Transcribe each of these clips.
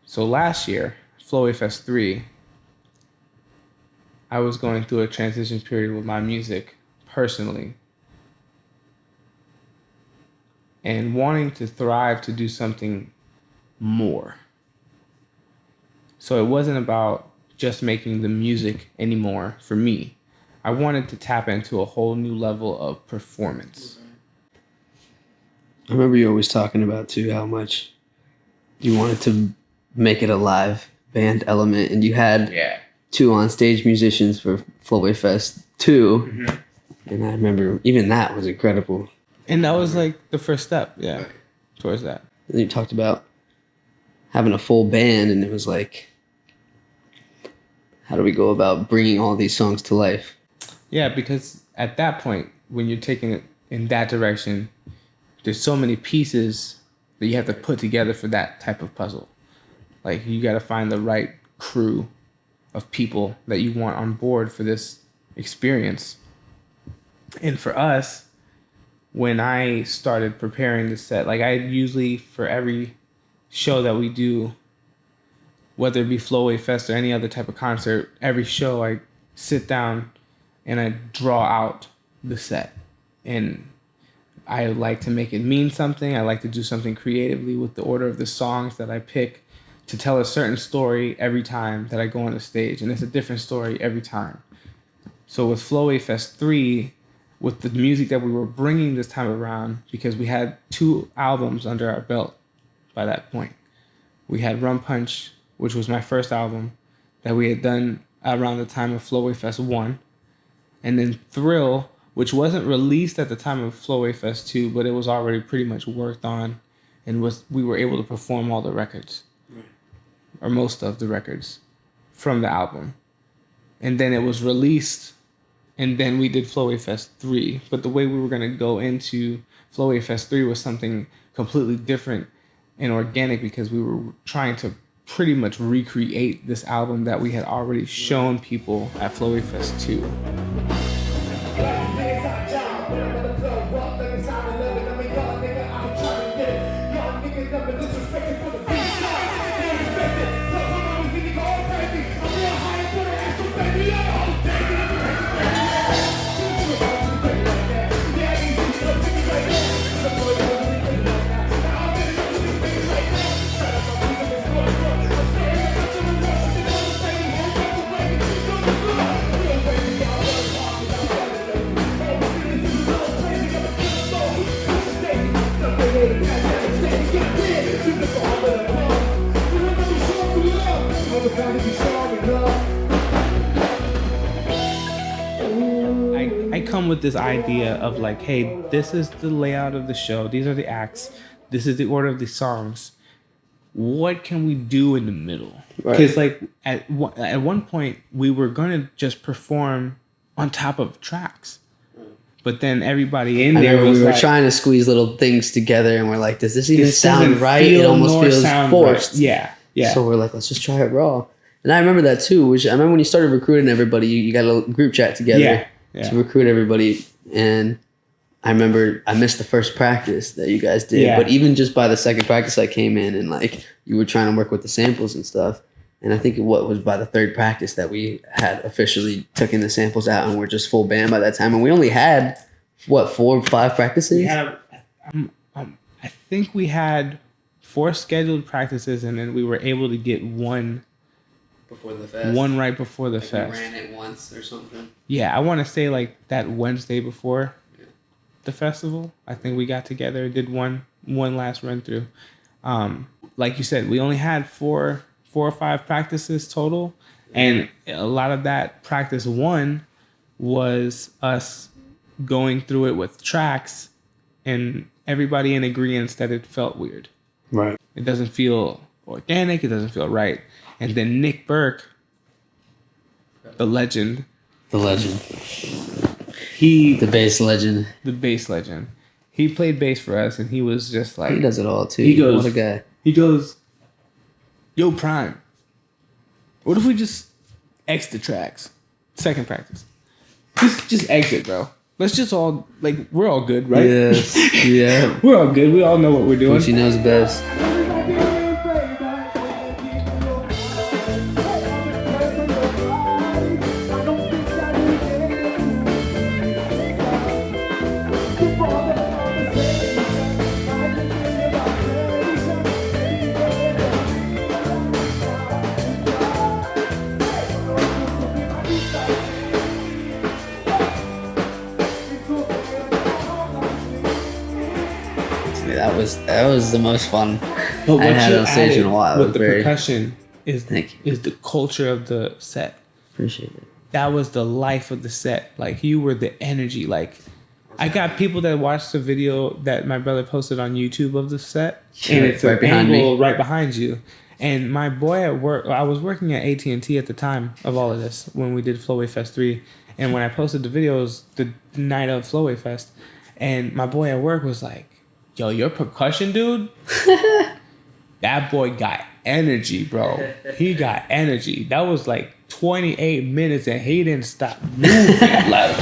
So last year, Flo.Wav Fest 3, I was going through a transition period with my music personally and wanting to thrive to do something more. So it wasn't about just making the music anymore for me. I wanted to tap into a whole new level of performance. I remember you always talking about too how much you wanted to make it a live band element, and you had 2 on-stage musicians for Flo.Wav Fest 2, and I remember even that was incredible. And that was like the first step, towards that. And you talked about having a full band, and it was like, how do we go about bringing all these songs to life? Yeah, because at that point, when you're taking it in that direction, there's so many pieces that you have to put together for that type of puzzle. Like, you got to find the right crew of people that you want on board for this experience. And for us, when I started preparing the set, like I usually, for every show that we do, whether it be Flo.Wav Fest or any other type of concert, every show I sit down and I draw out the set. And I like to make it mean something. I like to do something creatively with the order of the songs that I pick to tell a certain story every time that I go on the stage. And it's a different story every time. So with Flo.Wav Fest 3, with the music that we were bringing this time around, because we had 2 albums under our belt by that point. We had Rum Punch, which was my first album that we had done around the time of Flo.Wav Fest 1. And then Thrill, which wasn't released at the time of Flo.Wav Fest 2, but it was already pretty much worked on, and we were able to perform all the records, or most of the records from the album. And then it was released, and then we did Flo.Wav Fest 3. But the way we were going to go into Flo.Wav Fest 3 was something completely different and organic, because we were trying to pretty much recreate this album that we had already shown people at Flo.Wav Fest 2. I come with this idea of like, hey, this is the layout of the show. These are the acts. This is the order of the songs. What can we do in the middle? Because like at one point we were going to just perform on top of tracks. But then everybody in there was we were like, trying to squeeze little things together, and we're like, does this even sound right? It almost feels forced. Right. Yeah. So we're like, let's just try it raw. And I remember that too, which I remember when you started recruiting everybody, you got a group chat together to recruit everybody. And I remember I missed the first practice that you guys did. Yeah. But even just by the second practice, I came in and like you were trying to work with the samples and stuff. And I think what was by the third practice that we had officially taken the samples out, and we're just full band by that time. And we only had, 4 or 5 practices? We had, I think we had 4 scheduled practices, and then we were able to get one before the fest. One right before the fest. We ran it once or something. Yeah, I want to say like that Wednesday before the festival. I think we got together, did one last run through. Like you said, we only had 4 or 5 practices total, and a lot of that practice 1 was us going through it with tracks and everybody in agreement that it felt weird. Right. It doesn't feel organic. It doesn't feel right. And then Nick Burke, the legend. The legend. The bass legend. He played bass for us, and he was just like... He does it all, too. What a guy. He goes, yo, Prime, what if we just X the tracks? Second practice. Just exit, bro. Let's just all, like, we're all good, right? Yes. Yeah. We're all good. We all know what we're doing. She knows best. That was the most fun But I had on stage in a while. With the percussion is the culture of the set. Appreciate it. That was the life of the set. Like, you were the energy. Like, I got people that watched the video that my brother posted on YouTube of the set, and it's right behind me, right behind you. And my boy at work, I was working at AT&T at the time of all of this when we did Flo.Wav Fest 3. And when I posted the videos the night of Flo.Wav Fest, and my boy at work was like, yo, your percussion dude, that boy got energy, bro. He got energy. That was like 28 minutes and he didn't stop moving. Like,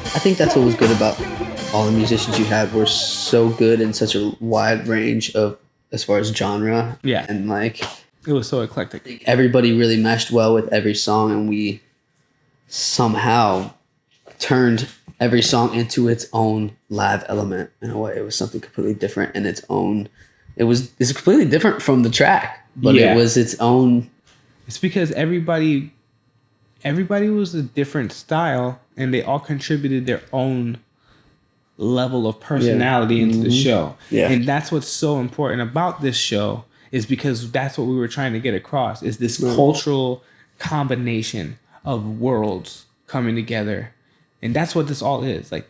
I think that's what was good about all the musicians you had were so good in such a wide range of as far as genre. Yeah. And like it was so eclectic. Everybody really meshed well with every song, and we somehow turned every song into its own live element in a way. It was something completely different in its own. It's completely different from the track, but it was its own. It's because everybody was a different style, and they all contributed their own level of personality into the show. Yeah. And that's what's so important about this show, is because that's what we were trying to get across, is this cultural combination of worlds coming together. And that's what this all is. Like,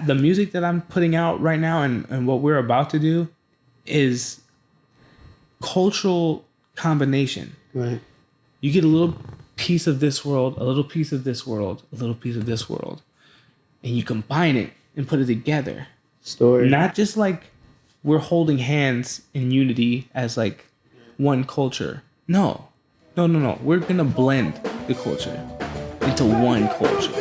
the music that I'm putting out right now and what we're about to do is cultural combination. Right. You get a little piece of this world, a little piece of this world, a little piece of this world, and you combine it and put it together. Story. Not just like we're holding hands in unity as like one culture. No. We're gonna blend the culture into one culture.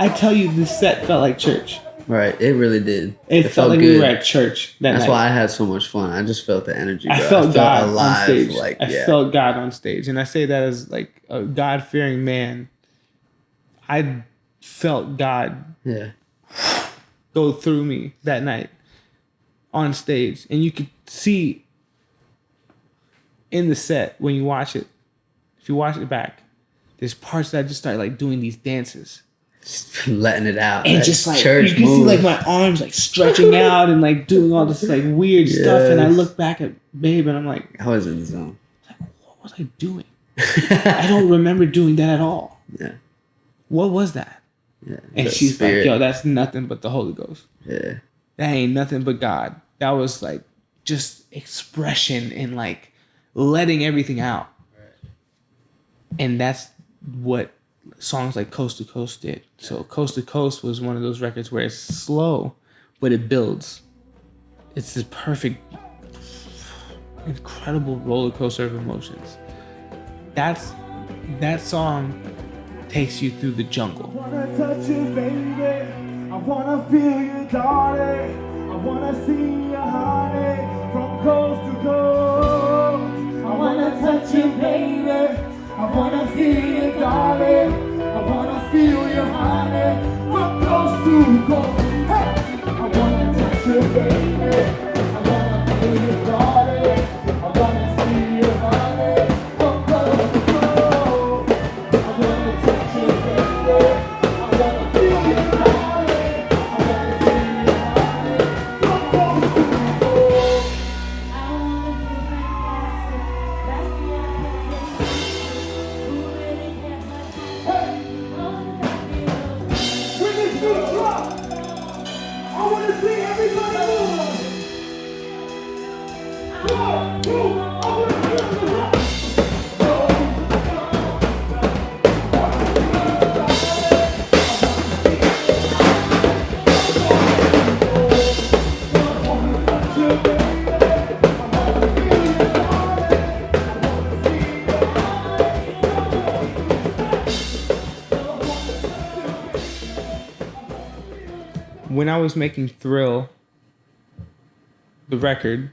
I tell you, this set felt like church. Right, it really did. It felt like good. We were at church that That's night. why I had so much fun. I just felt the energy. I felt God alive, on stage. Like, I felt God on stage. And I say that as like a God-fearing man. I felt God go through me that night on stage. And you could see in the set when you watch it, if you watch it back, there's parts that I just started like doing these dances. Just letting it out. And just like, you can see like my arms like stretching out and like doing all this like weird stuff. And I look back at Babe and I'm like, I was in the zone. Like, what was I doing? I don't remember doing that at all. Yeah. What was that? Yeah. And she's spirit. Like, yo, that's nothing but the Holy Ghost. Yeah. That ain't nothing but God. That was like just expression and like letting everything out. Right. And that's what songs like Coast to Coast did. So Coast to Coast was one of those records where it's slow, but it builds. It's this perfect, incredible roller coaster of emotions. That song takes you through the jungle. I wanna touch you, baby. I wanna feel you, darling. I wanna see you, honey, from coast to coast. I wanna touch you, baby. I wanna feel you, darling. I wanna feel you, honey, from coast to coast. Hey! I wanna touch you, baby. I wanna feel you, darling. I wanna see you, honey, from coast to coast. I wanna touch you, baby. I wanna feel you, darling. I wanna see you, honey, from coast to coast. I wanna feel fantastic. That's the application. Who really cares much? When this beat drop, I wanna see everybody move. Go, move. I wanna feel the rock. When I was making Thrill, the record,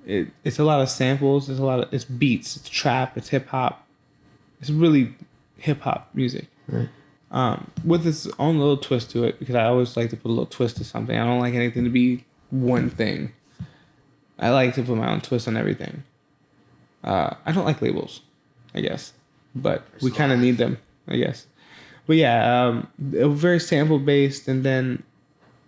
it's a lot of samples. It's beats. It's trap. It's hip hop. It's really hip hop music, Right. with its own little twist to it. Because I always like to put a little twist to something. I don't like anything to be one thing. I like to put my own twist on everything. I don't like labels, I guess, but we kind of need them, I guess. But yeah, it was very sample based, and then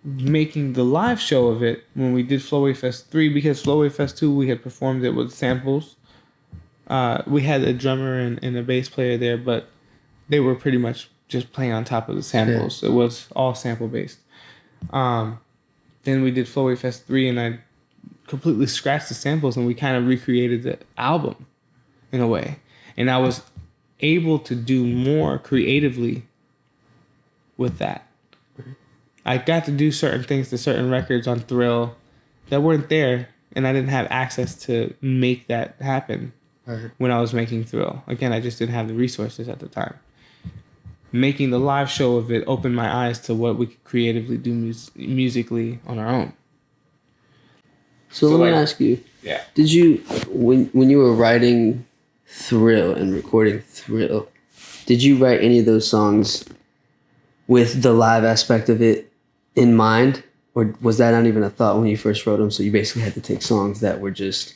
making the live show of it when we did Flo.Wav Fest 3, because Flo.Wav Fest 2 we had performed it with samples. We had a drummer and a bass player there, but they were pretty much just playing on top of the samples. Yeah. It was all sample based. Then we did Flo.Wav Fest 3, and I completely scratched the samples, and we kind of recreated the album in a way. And I was able to do more creatively with that. I got to do certain things to certain records on Thrill that weren't there, and I didn't have access to make that happen when I was making Thrill. Again, I just didn't have the resources at the time. Making the live show of it opened my eyes to what we could creatively do musically on our own. So let me ask you, yeah. Did you, when you were writing Thrill and recording Thrill, did you write any of those songs with the live aspect of it in mind? Or was that not even a thought when you first wrote them? So you basically had to take songs that were just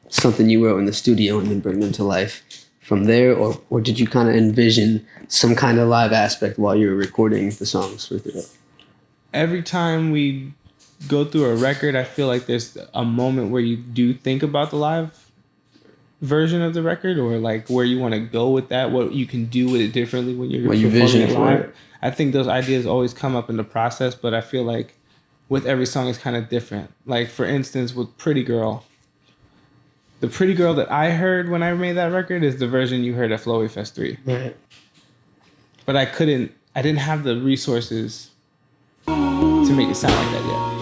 something you wrote in the studio and then bring them to life from there? Or did you kind of envision some kind of live aspect while you were recording the songs for Thrill? Every time we go through a record, I feel like there's a moment where you do think about the live version of the record, or like where you want to go with that, what you can do with it differently when you're performing it live. I think those ideas always come up in the process, but I feel like with every song it's kind of different. Like for instance, with Pretty Girl, the Pretty Girl that I heard when I made that record is the version you heard at Flo.Wav Fest 3. Right. But I didn't have the resources to make it sound like that yet.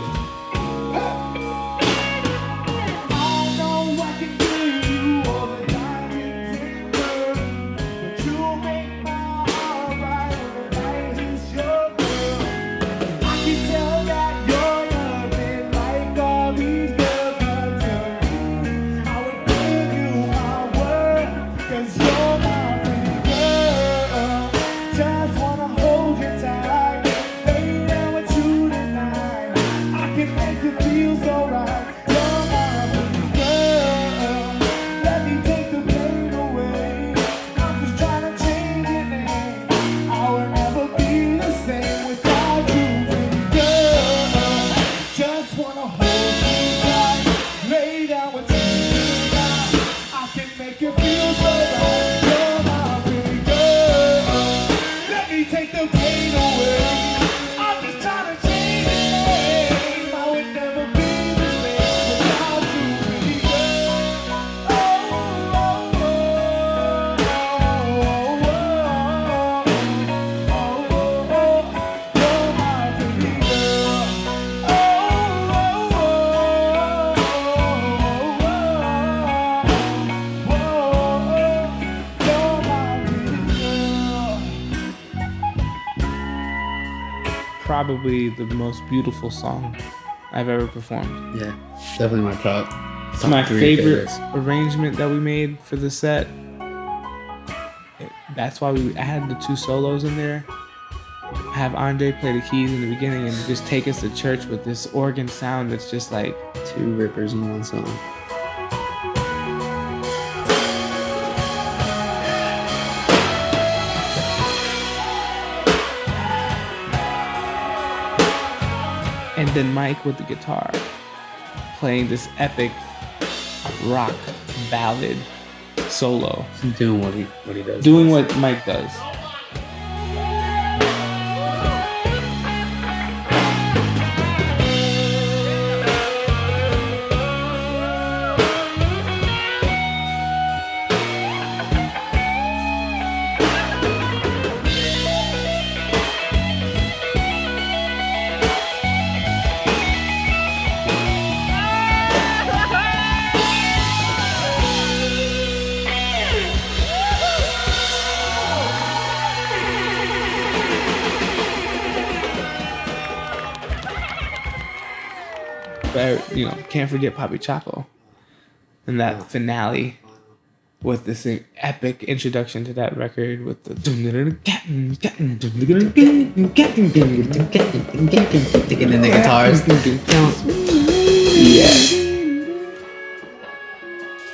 Probably the most beautiful song I've ever performed. Yeah, definitely my top. It's my favorite favorites. arrangement that we made for the set. That's why we added the 2 solos in there. Have Andre play the keys in the beginning and just take us to church with this organ sound that's just like 2 rippers in one song. and then Mike with the guitar playing this epic rock ballad solo. Doing what he does. Doing what Mike does. But, you know, can't forget Papi Chapo and that finale with this epic introduction to that record with the And then the guitars.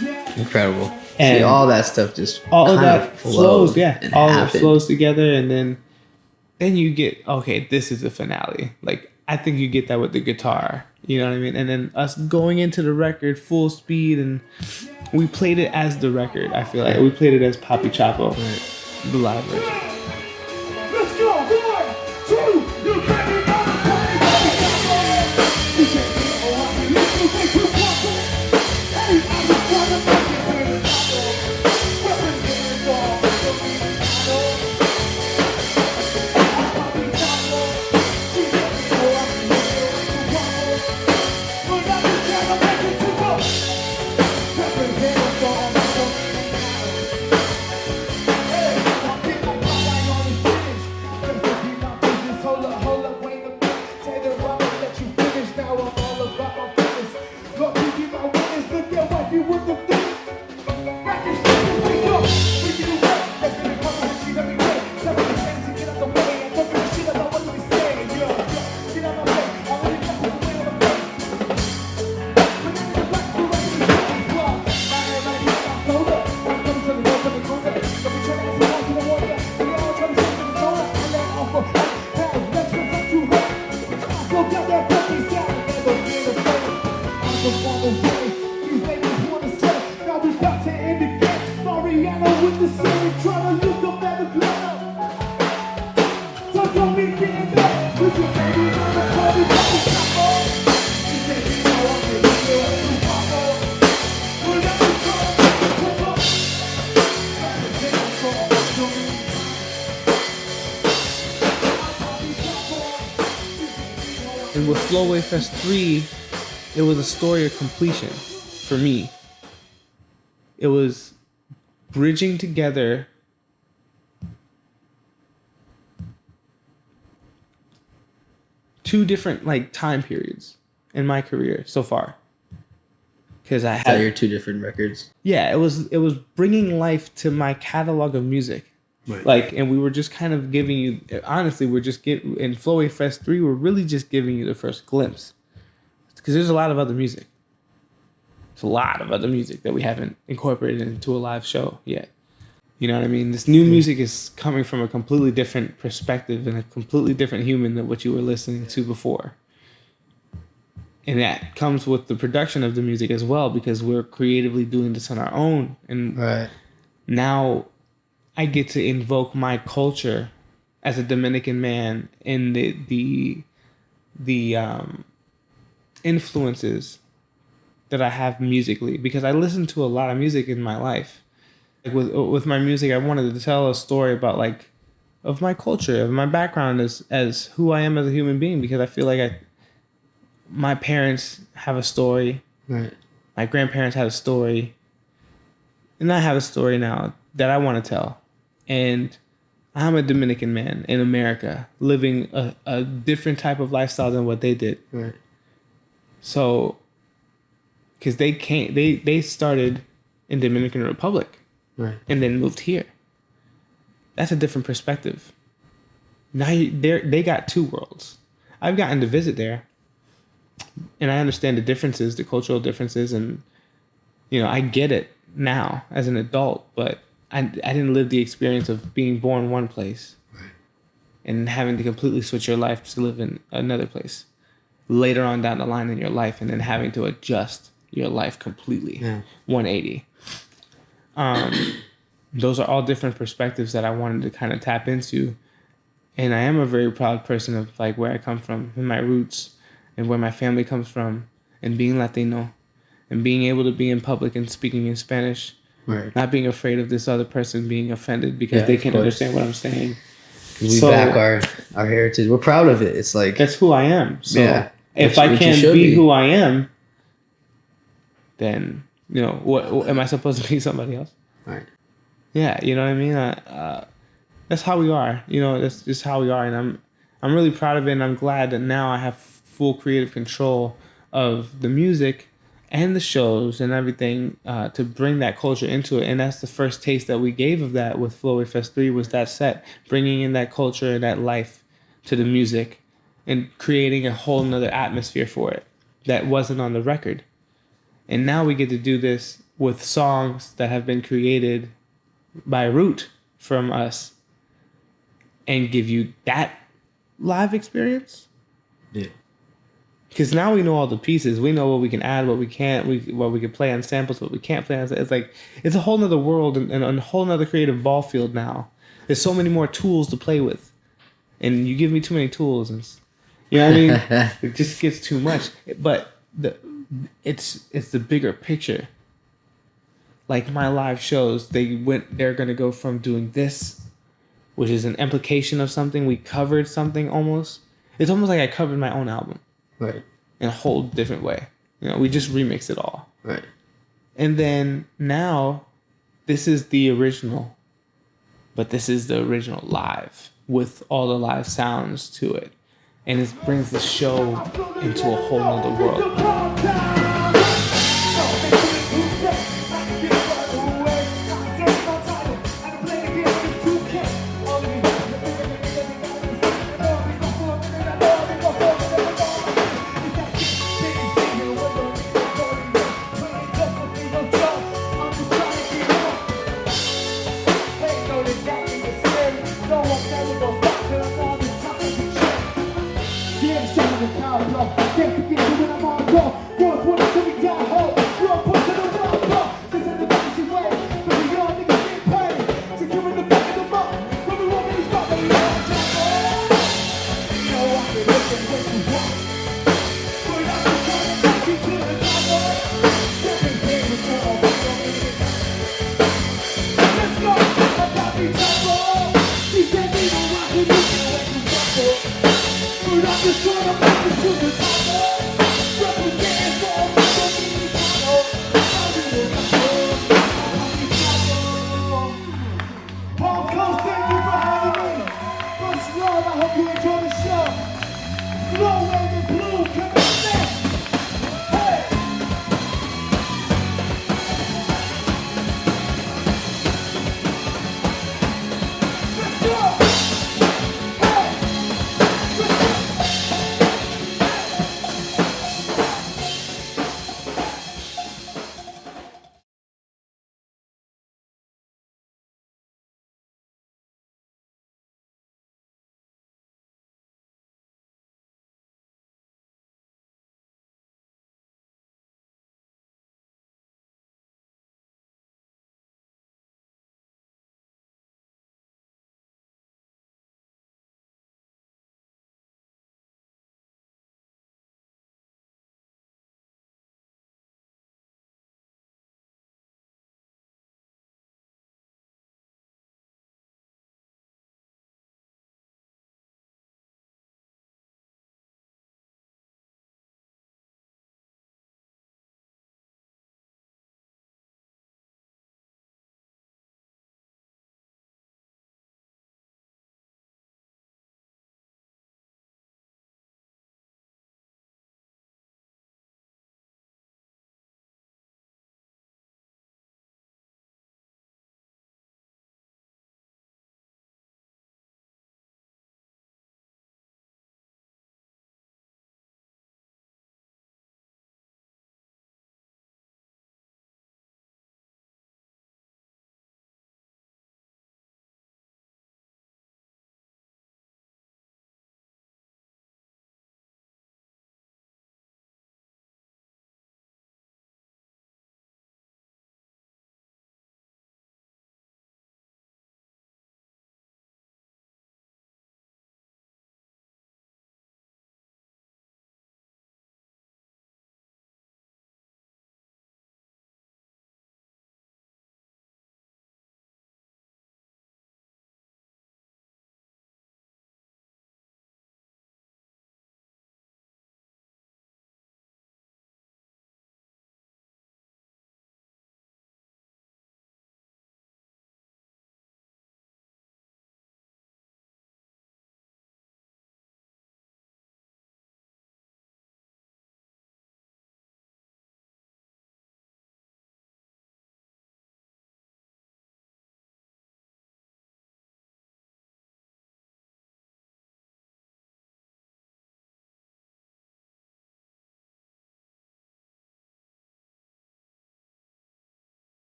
Yeah. Incredible. And see, all that stuff just all of that flows, yeah. and All of it happened. flows together, and then you get, okay, this is the finale. Like, I think you get that with the guitar. You know what I mean? And then us going into the record full speed, and we played it as the record. I feel like we played it as Papi Chapo, the live version. Let's go, 1, 2, you ready? You can't get around me. You think you want to? Hey, I just wanna make it with a double. Representing all the And with Flo.Wav Fest 3, it was a story of completion for me. It was bridging together two different time periods in my career so far. Because I had your 2 different records. Yeah, it was bringing life to my catalog of music. Right. And we were just kind of giving you, honestly, in Flo.Wav Fest 3, we're really just giving you the first glimpse. Because there's a lot of other music. There's a lot of other music that we haven't incorporated into a live show yet. You know what I mean? This new music is coming from a completely different perspective and a completely different human than what you were listening to before. And that comes with the production of the music as well, because we're creatively doing this on our own. And now I get to invoke my culture as a Dominican man and the influences that I have musically, because I listen to a lot of music in my life. Like with my music, I wanted to tell a story about of my culture, of my background as who I am as a human being, because I feel like my parents have a story. Right. My grandparents had a story. And I have a story now that I want to tell. And I'm a Dominican man in America living a different type of lifestyle than what they did. Right. So, because they started in Dominican Republic, Right. and then moved here. That's a different perspective. Now they got two worlds. I've gotten to visit there, and I understand the differences, the cultural differences, and I get it now as an adult. But I didn't live the experience of being born one place, and having to completely switch your life to live in another place later on down the line in your life, and then having to adjust your life completely, 180. Those are all different perspectives that I wanted to kind of tap into. And I am a very proud person of like where I come from and my roots and where my family comes from, and being Latino and being able to be in public and speaking in Spanish, Right. not being afraid of this other person being offended because they can't understand what I'm saying. We back our heritage. We're proud of it. It's like That's who I am. So if Which I you can't should be be. who I am, then what am I supposed to be? Somebody else? Right. Yeah, you know what I mean. That's how we are. That's just how we are, and I'm really proud of it, and I'm glad that now I have full creative control of the music and the shows and everything to bring that culture into it. And that's the first taste that we gave of that with Flo.Wav Fest 3 was that set, bringing in that culture and that life to the music and creating a whole nother atmosphere for it that wasn't on the record. And now we get to do this with songs that have been created by Root from us and give you that live experience. Yeah. Because now we know all the pieces. We know what we can add, what we can't, what we can play on samples, what we can't play on. It's like, it's a whole nother world and a whole nother creative ball field now. There's so many more tools to play with. And you give me too many tools. And, you know what I mean? It just gets too much. But it's the bigger picture. Like my live shows, they're going to go from doing this, which is an implication of something. We covered something almost. It's almost like I covered my own album. Right. In a whole different way. We just remixed it all. Right. And then now, this is the original. But this is the original live with all the live sounds to it. And it brings the show into a whole nother world. I hope you enjoy the show. Flo.Wav and Blue.